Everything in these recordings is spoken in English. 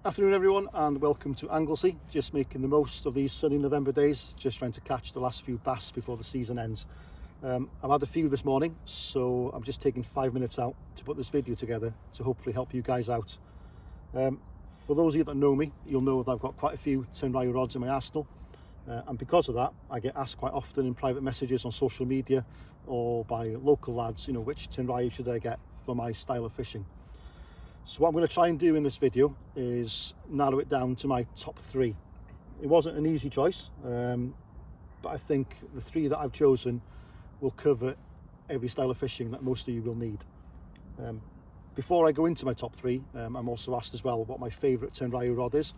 Afternoon everyone, and welcome to Anglesey. Just making the most of these sunny November days, just trying to catch the last few bass before the season ends. I've had a few this morning, so I'm just taking 5 minutes out to put this video together to hopefully help you guys out. For those of you that know me, you'll know that I've got quite a few Tenryu rods in my arsenal, and because of that I get asked quite often in private messages on social media or by local lads, which Tenryu should I get for my style of fishing. So what I'm going to try and do in this video is narrow it down to my top 3. It wasn't an easy choice, but I think the 3 that I've chosen will cover every style of fishing that most of you will need. Before I go into my top 3, I'm also asked as well what my favourite Tenryu rod is,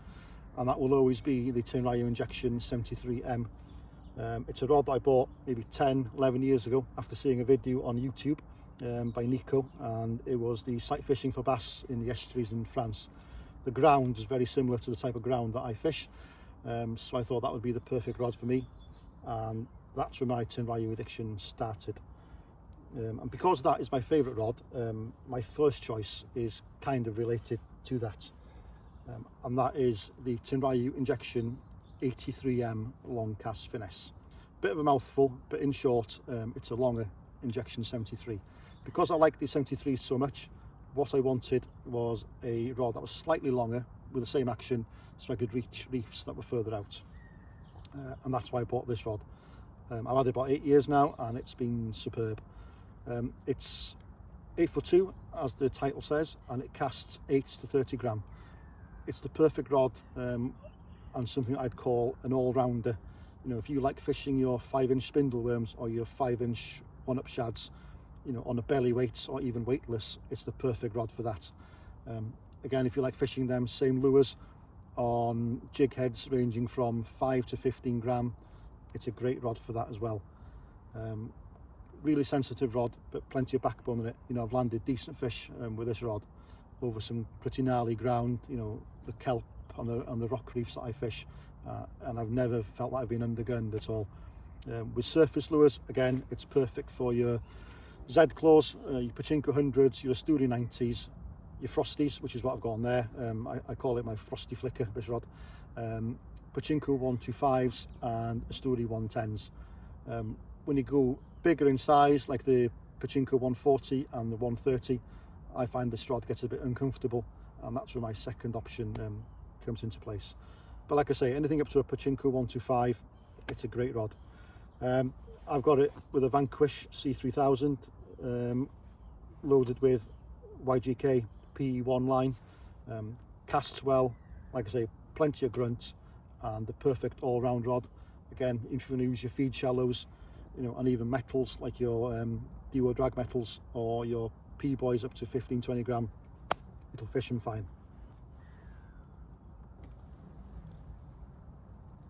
and that will always be the Tenryu Injection 73M. It's a rod that I bought maybe 10-11 years ago after seeing a video on YouTube by Nico, and it was the sight fishing for bass in the estuaries in France. The ground is very similar to the type of ground that I fish, so I thought that would be the perfect rod for me, and that's where my Tenryu addiction started. And because that is my favourite rod, my first choice is kind of related to that, and that is the Tenryu Injection 83M long cast finesse. Bit of a mouthful, but in short, it's a longer Injection 73. Because I like the 73 so much, what I wanted was a rod that was slightly longer with the same action, so I could reach reefs that were further out, and that's why I bought this rod. I've had it about 8 years now, and it's been superb. It's 8'2", as the title says, and it casts 8 to 30 gram. It's the perfect rod, and something I'd call an all-rounder. If you like fishing your 5-inch spindle worms or your 5-inch one-up shads, on a belly weight or even weightless, it's the perfect rod for that. Again, if you like fishing them same lures on jig heads ranging from 5 to 15 gram, it's a great rod for that as well. Really sensitive rod, but plenty of backbone in it. I've landed decent fish with this rod over some pretty gnarly ground, the kelp on the rock reefs that I fish, and I've never felt like I've been undergunned at all. With surface lures, again, it's perfect for your Z claws, your Pachinko 100s, your Asturi 90s, your Frosties, which is what I've got on there. I call it my Frosty Flicker, this rod. Pachinko 125s and Asturi 110s. When you go bigger in size, like the Pachinko 140 and the 130, I find this rod gets a bit uncomfortable, and that's where my second option comes into place. But like I say, anything up to a Pachinko 125, it's a great rod. I've got it with a Vanquish C3000, loaded with YGK PE1 line. Casts well, like I say, plenty of grunt, and the perfect all-round rod. Again, if you want to use your feed shallows, and even metals like your duo drag metals or your P-boys up to 15-20 gram, it'll fish them fine.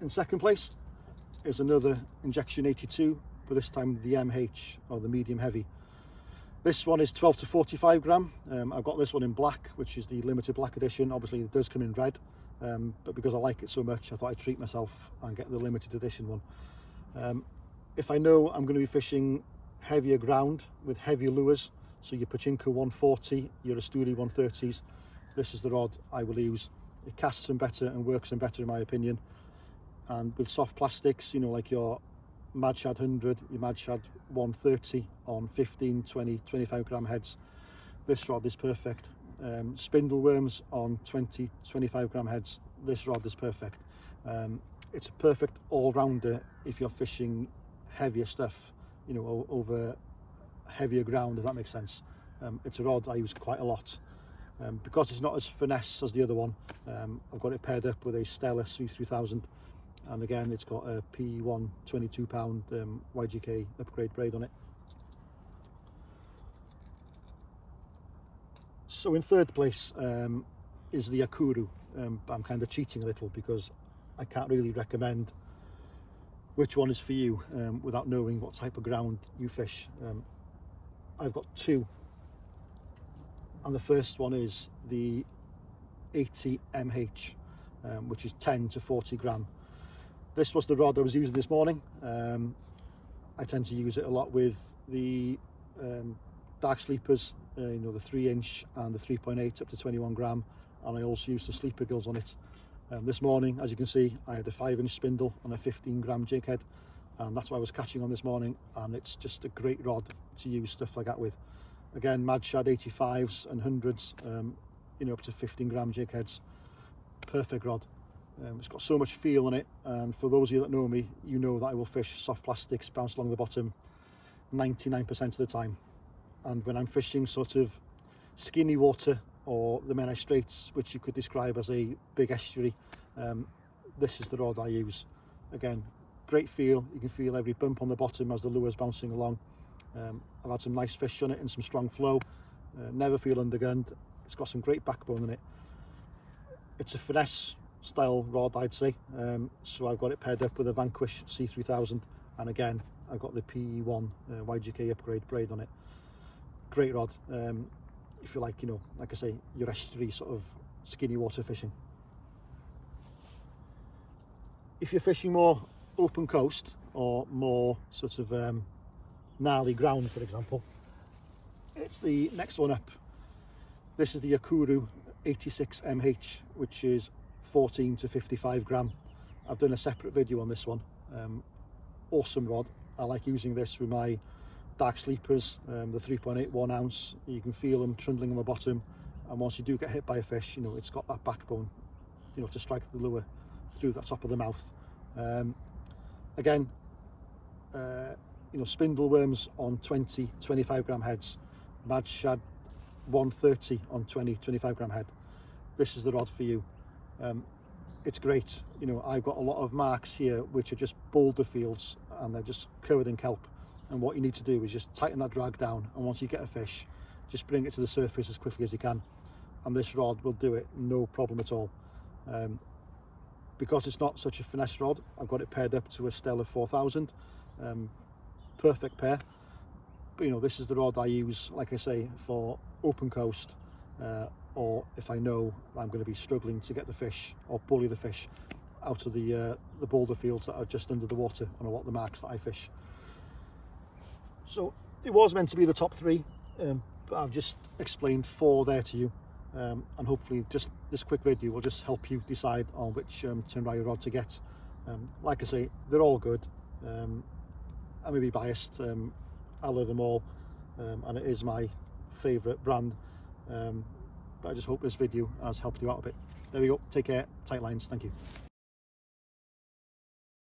In second place is another Injection 82, but this time the MH, or the medium heavy. This one is 12 to 45 gram. I've got this one in black, which is the limited black edition. Obviously it does come in red, but because I like it so much, I thought I'd treat myself and get the limited edition one. If I know I'm going to be fishing heavier ground with heavier lures, so your Pachinko 140, your Asturi 130s, this is the rod I will use. It casts them better and works them better in my opinion. And with soft plastics, like your Mad Shad 100, your Mad Shad 130 on 15, 20, 25 gram heads, this rod is perfect. Spindle worms on 20, 25 gram heads, this rod is perfect. It's a perfect all-rounder if you're fishing heavier stuff, over heavier ground, if that makes sense. It's a rod I use quite a lot. Because it's not as finesse as the other one, I've got it paired up with a Stella C3000, and again it's got a P1 22 pound YGK upgrade braid on it. So in third place is the Akuru, but I'm kind of cheating a little because I can't really recommend which one is for you without knowing what type of ground you fish. I've got 2, and the first one is the 80 MH, which is 10 to 40 gram. This was the rod I was using this morning. I tend to use it a lot with the dark sleepers, the 3-inch and the 3.8 up to 21 gram, and I also use the sleeper gills on it. This morning, as you can see, I had a 5-inch spindle on a 15-gram jig head, and that's what I was catching on this morning, and it's just a great rod to use stuff like that with. Again, Mad Shad 85s and 100s, you know, up to 15-gram jig heads. Perfect rod. It's got so much feel in it, and for those of you that know me, you know that I will fish soft plastics bounce along the bottom 99% of the time. And when I'm fishing sort of skinny water or the Menai Straits, which you could describe as a big estuary, this is the rod I use. Again, great feel. You can feel every bump on the bottom as the lure's bouncing along. I've had some nice fish on it and some strong flow. Never feel undergunned. It's got some great backbone in it. It's a finesse style rod, I'd say. So I've got it paired up with a Vanquish C3000, and again I've got the PE1 YGK upgrade braid on it. Great rod. If you like, you know, like I say, your estuary sort of skinny water fishing. If you're fishing more open coast or more sort of gnarly ground, for example, it's the next one up. This is the Yakuru 86MH, which is 14 to 55 gram. I've done a separate video on this one. Awesome rod. I like using this with my dark sleepers, the 3.8 1 ounce. You can feel them trundling on the bottom, and once you do get hit by a fish, you know, it's got that backbone, you know, to strike the lure through the top of the mouth. Again, you know, spindle worms on 20-25 gram heads, Mad Shad 130 on 20-25 gram head. This is the rod for you. It's great. You know, I've got a lot of marks here which are just boulder fields, and they're just covered in kelp, and what you need to do is just tighten that drag down, and once you get a fish, just bring it to the surface as quickly as you can, and this rod will do it, no problem at all. Because it's not such a finesse rod, I've got it paired up to a Stella 4000, perfect pair. But you know, this is the rod I use, like I say, for open coast, or if I know I'm going to be struggling to get the fish or bully the fish out of the boulder fields that are just under the water on a lot of the marks that I fish. So it was meant to be the top 3, but I've just explained 4 there to you, and hopefully just this quick video will just help you decide on which Tenryu rod to get. Like I say, they're all good. I may be biased. I love them all, and it is my favourite brand, but I just hope this video has helped you out a bit. There we go. Take care. Tight lines. Thank you.